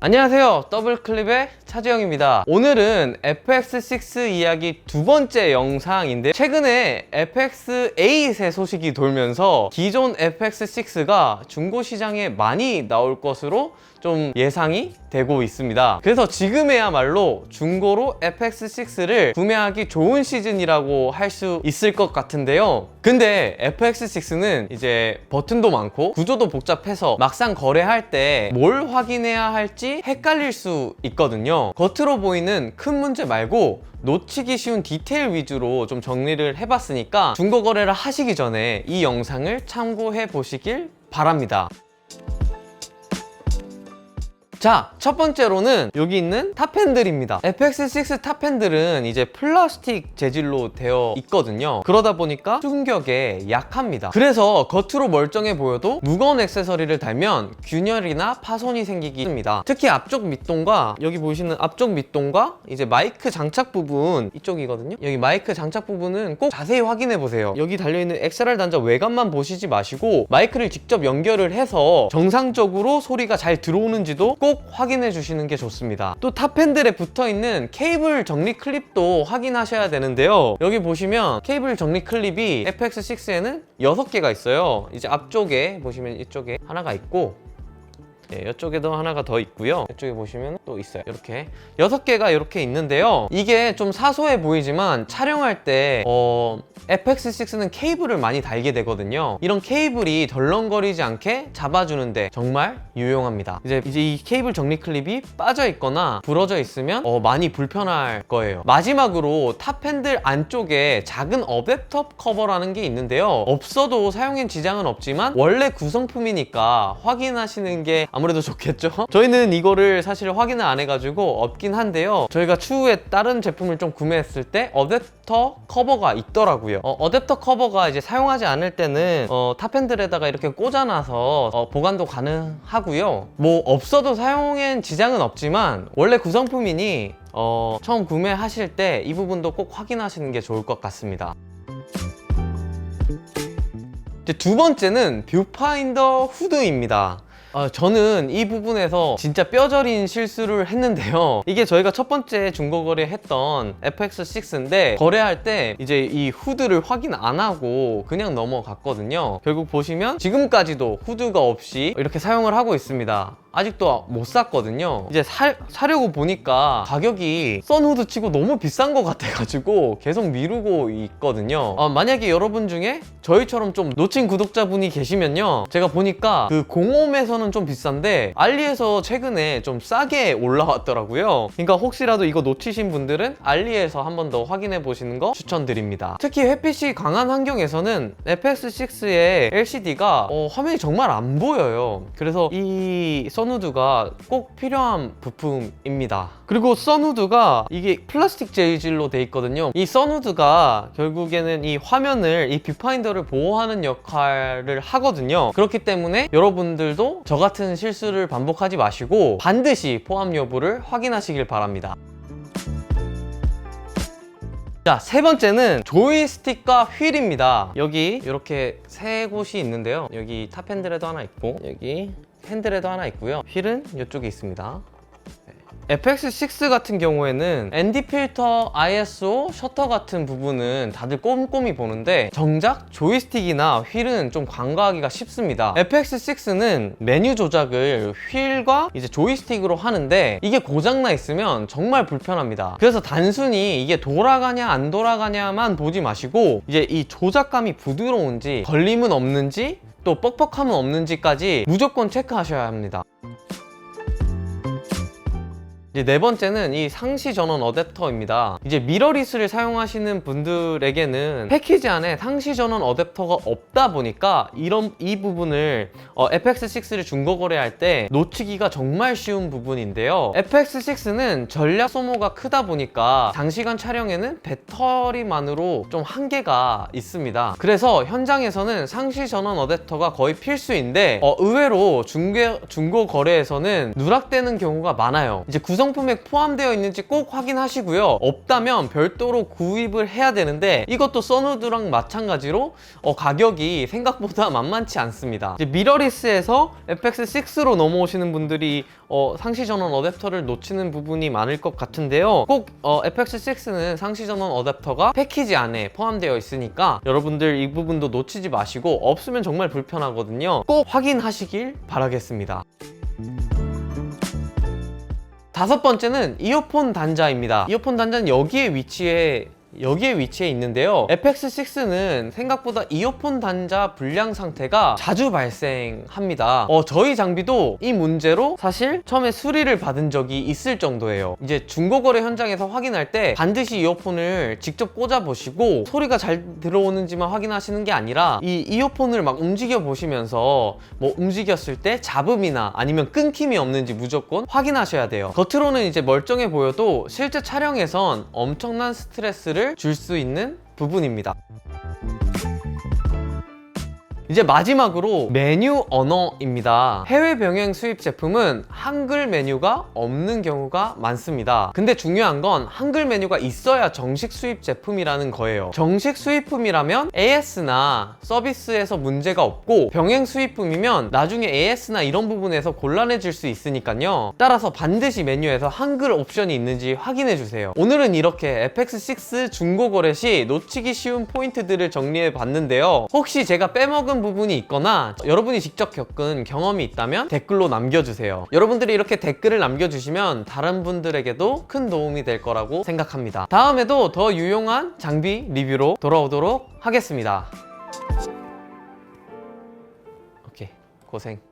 안녕하세요, 더블클립의 차주영입니다. 오늘은 FX6 이야기 두 번째 영상인데, 최근에 FX8의 소식이 돌면서 기존 FX6가 중고시장에 많이 나올 것으로 좀 예상이 되고 있습니다. 그래서 지금에야말로 중고로 FX6를 구매하기 좋은 시즌이라고 할 수 있을 것 같은데요. 근데 FX6는 이제 버튼도 많고 구조도 복잡해서 막상 거래할 때 뭘 확인해야 할지 헷갈릴 수 있거든요. 겉으로 보이는 큰 문제 말고 놓치기 쉬운 디테일 위주로 좀 정리를 해봤으니까 중고 거래를 하시기 전에 이 영상을 참고해 보시길 바랍니다. 자, 첫 번째로는 여기 있는 탑핸들입니다. FX6 탑핸들은 이제 플라스틱 재질로 되어 있거든요. 그러다 보니까 충격에 약합니다. 그래서 겉으로 멀쩡해 보여도 무거운 액세서리를 달면 균열이나 파손이 생기기 합니다. 특히 앞쪽 밑동과 여기 보이시는 앞쪽 밑동과 이제 마이크 장착 부분 이쪽이거든요. 여기 마이크 장착 부분은 꼭 자세히 확인해 보세요. 여기 달려있는 XLR 단자 외관만 보시지 마시고 마이크를 직접 연결을 해서 정상적으로 소리가 잘 들어오는지도 꼭 확인해 주시는 게 좋습니다. 또 탑핸들에 붙어있는 케이블 정리 클립도 확인하셔야 되는데요. 여기 보시면 케이블 정리 클립이 FX6에는 6개가 있어요. 이제 앞쪽에 보시면 이쪽에 하나가 있고, 네, 이쪽에도 하나가 더 있고요. 이쪽에 보시면 또 있어요. 이렇게 6개가 이렇게 있는데요. 이게 좀 사소해 보이지만 촬영할 때 FX6는 케이블을 많이 달게 되거든요. 이런 케이블이 덜렁거리지 않게 잡아주는데 정말 유용합니다. 이제 이 케이블 정리 클립이 빠져 있거나 부러져 있으면 많이 불편할 거예요. 마지막으로 탑핸들 안쪽에 작은 어댑터 커버라는 게 있는데요. 없어도 사용엔 지장은 없지만 원래 구성품이니까 확인하시는 게 아무래도 좋겠죠? 저희는 이거를 사실 확인을 안 해가지고 없긴 한데요. 저희가 추후에 다른 제품을 좀 구매했을 때 어댑터 커버가 있더라고요. 어댑터 커버가 이제 사용하지 않을 때는 탑핸들에다가 이렇게 꽂아놔서 보관도 가능하고요. 뭐 없어도 사용엔 지장은 없지만 원래 구성품이니 처음 구매하실 때 이 부분도 꼭 확인하시는 게 좋을 것 같습니다. 이제 두 번째는 뷰파인더 후드입니다. 저는 이 부분에서 진짜 뼈저린 실수를 했는데요. 이게 저희가 첫 번째 중고 거래했던 FX6인데 거래할 때 이제 이 후드를 확인 안 하고 그냥 넘어갔거든요. 결국 보시면 지금까지도 후드가 없이 이렇게 사용을 하고 있습니다. 아직도 못 샀거든요. 이제 사려고 보니까 가격이 선후드 치고 너무 비싼 것 같아가지고 계속 미루고 있거든요. 만약에 여러분 중에 저희처럼 좀 놓친 구독자분이 계시면요, 제가 보니까 그 공홈에서는 좀 비싼데 알리에서 최근에 좀 싸게 올라왔더라고요. 그러니까 혹시라도 이거 놓치신 분들은 알리에서 한 번 더 확인해 보시는 거 추천드립니다. 특히 햇빛이 강한 환경에서는 FX6의 LCD가 화면이 정말 안 보여요. 그래서 이 선후드가 꼭 필요한 부품입니다. 그리고 선후드가 이게 플라스틱 재질로 돼 있거든요. 이 선후드가 결국에는 이 화면을, 이 뷰파인더를 보호하는 역할을 하거든요. 그렇기 때문에 여러분들도 저 같은 실수를 반복하지 마시고 반드시 포함 여부를 확인하시길 바랍니다. 자, 세 번째는 조이스틱과 휠입니다. 여기 이렇게 세 곳이 있는데요. 여기 탑핸들에도 하나 있고 여기 핸들에도 하나 있고요. 휠은 이쪽에 있습니다. FX6 같은 경우에는 ND 필터, ISO, 셔터 같은 부분은 다들 꼼꼼히 보는데 정작 조이스틱이나 휠은 좀 간과하기가 쉽습니다. FX6는 메뉴 조작을 휠과 이제 조이스틱으로 하는데 이게 고장나 있으면 정말 불편합니다. 그래서 단순히 이게 돌아가냐 안 돌아가냐만 보지 마시고 이제 이 조작감이 부드러운지, 걸림은 없는지, 또 뻑뻑함은 없는지까지 무조건 체크하셔야 합니다. 이제 네 번째는 이 상시 전원 어댑터입니다. 이제 미러리스를 사용하시는 분들에게는 패키지 안에 상시 전원 어댑터가 없다 보니까 이 부분을 FX6를 중고 거래할 때 놓치기가 정말 쉬운 부분인데요. FX6는 전략 소모가 크다 보니까 장시간 촬영에는 배터리만으로 좀 한계가 있습니다. 그래서 현장에서는 상시 전원 어댑터가 거의 필수인데 의외로 중고 거래에서는 누락되는 경우가 많아요. 이제 구성 구성품에 포함되어 있는지 꼭 확인하시고요. 없다면 별도로 구입을 해야 되는데 이것도 써누드랑 마찬가지로 가격이 생각보다 만만치 않습니다. 이제 미러리스에서 FX6로 넘어오시는 분들이 상시 전원 어댑터를 놓치는 부분이 많을 것 같은데요. 꼭 FX6는 상시 전원 어댑터가 패키지 안에 포함되어 있으니까 여러분들 이 부분도 놓치지 마시고 없으면 정말 불편하거든요. 꼭 확인하시길 바라겠습니다. 다섯 번째는 이어폰 단자입니다. 이어폰 단자는 여기에 위치해 있는데요. FX6는 생각보다 이어폰 단자 불량 상태가 자주 발생합니다. 저희 장비도 이 문제로 사실 처음에 수리를 받은 적이 있을 정도예요. 이제 중고거래 현장에서 확인할 때 반드시 이어폰을 직접 꽂아 보시고 소리가 잘 들어오는지만 확인하시는 게 아니라 이 이어폰을 막 움직여 보시면서 뭐 움직였을 때 잡음이나 아니면 끊김이 없는지 무조건 확인하셔야 돼요. 겉으로는 이제 멀쩡해 보여도 실제 촬영에선 엄청난 스트레스를 줄 수 있는 부분입니다. 이제 마지막으로 메뉴 언어입니다. 해외 병행 수입 제품은 한글 메뉴가 없는 경우가 많습니다. 근데 중요한 건 한글 메뉴가 있어야 정식 수입 제품이라는 거예요. 정식 수입품이라면 AS나 서비스에서 문제가 없고 병행 수입품이면 나중에 AS나 이런 부분에서 곤란해질 수 있으니까요. 따라서 반드시 메뉴에서 한글 옵션이 있는지 확인해 주세요. 오늘은 이렇게 FX6 중고 거래 시 놓치기 쉬운 포인트들을 정리해 봤는데요. 혹시 제가 빼먹은 부분이 있거나 여러분이 직접 겪은 경험이 있다면 댓글로 남겨주세요. 여러분들이 이렇게 댓글을 남겨주시면 다른 분들에게도 큰 도움이 될 거라고 생각합니다. 다음에도 더 유용한 장비 리뷰로 돌아오도록 하겠습니다. 오케이, 고생.